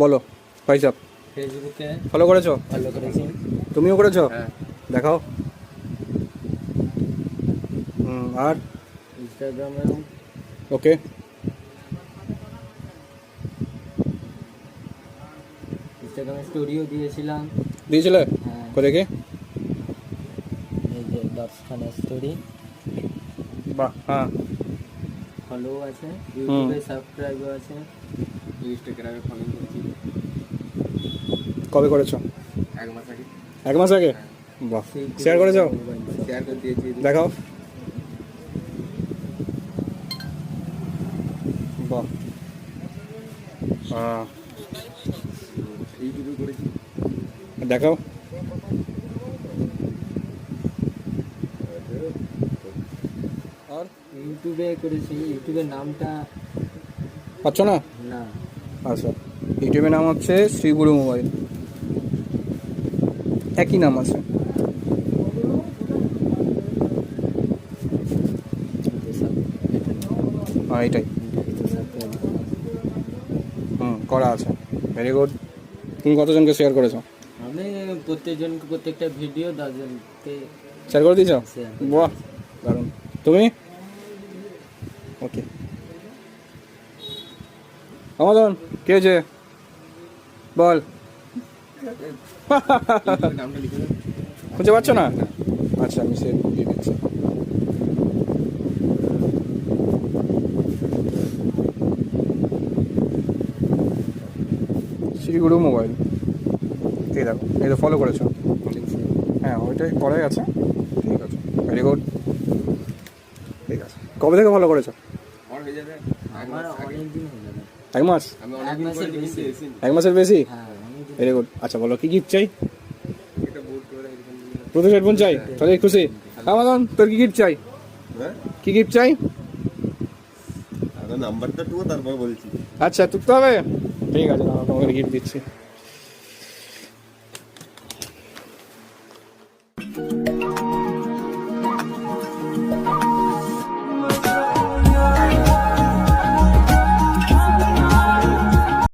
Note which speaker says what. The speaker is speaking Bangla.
Speaker 1: বলো ভাই সাহেব।
Speaker 2: ফেসবুকে
Speaker 1: ফলো করেছো?
Speaker 2: ফলো করেছি।
Speaker 1: তুমিও করেছো?
Speaker 2: হ্যাঁ।
Speaker 1: দেখাও। আর
Speaker 2: ইনস্টাগ্রামেও।
Speaker 1: ওকে।
Speaker 2: ইনস্টাগ্রামে স্টোরিও দিয়েছিলাম।
Speaker 1: দিয়েছিলে?
Speaker 2: হ্যাঁ।
Speaker 1: করে দেখে।
Speaker 2: এই যে 10খানা স্টোরি।
Speaker 1: বাহ, হ্যাঁ।
Speaker 2: ফলো আছে, ইউটিউবে সাবস্ক্রাইবও আছে।
Speaker 3: ইনস্টাগ্রামে ফলো করেছি
Speaker 1: কবে করেছো?
Speaker 3: 1 মাস আগে।
Speaker 1: 1 মাস আগে? বাহ। শেয়ার করেছো?
Speaker 3: শেয়ার করে দিয়েছি।
Speaker 1: দেখাও। বাহ।
Speaker 3: ইউটিউবে করেছি।
Speaker 1: দেখাও। আর
Speaker 2: ইউটিউবে করেছি। ইউটিউবের নামটা
Speaker 1: পাচ্ছ না?
Speaker 2: না।
Speaker 1: আচ্ছা, ইউটিউবের নাম হচ্ছে শ্রীগুরু মোবাইল, একই নাম আছে। হ্যাঁ, এটাই। করা আছে। Very good. তুমি কতজনকে শেয়ার করেছো?
Speaker 2: আমি প্রত্যেকজনকে প্রত্যেকটা ভিডিও 10জনকে
Speaker 1: শেয়ার করে দিয়েছো?
Speaker 2: শেয়ার।
Speaker 1: বাহ, দারুণ। তুমি? ওকে। আমাজন কে হয়েছে বল।
Speaker 3: নামটা লিখে দাও।
Speaker 1: খুঁজে পাচ্ছ না? আচ্ছা, আমি সে দিয়ে দিচ্ছি। শ্রীগুরু মোবাইল। এই দেখো, এই তো ফলো করেছো। হ্যাঁ, ওইটাই করাই আছে। ঠিক আছে, ভেরি গুড। ঠিক আছে, কবে থেকে ফলো করেছো?
Speaker 3: আমার হয়ে যাবে
Speaker 2: আমার অনেক দিন হয়ে যাবে।
Speaker 1: 1 মাস?
Speaker 3: আমি
Speaker 2: এক
Speaker 3: অনেক দিন
Speaker 2: মাসের
Speaker 3: করে
Speaker 2: বেশি।
Speaker 3: দিয়েছি।
Speaker 1: 1 মাসের বেশি?
Speaker 2: হ্যাঁ, অনেক দিন।
Speaker 1: Very good. আচ্ছা, বলো কি গিফট চাই?
Speaker 3: এটা বুট করে এরকম দিলাম।
Speaker 1: প্রতি হেডফোন চাই? তাহলে খুশি। আমাজন তোর কি গিফট চাই?
Speaker 4: হ্যাঁ,
Speaker 1: কি গিফট চাই?
Speaker 4: আগে নাম্বারটা টুকু তারপর বলছি।
Speaker 1: আচ্ছা, তুলতে হবে? ঠিক আছে, তোমাকে গিফট দিচ্ছি।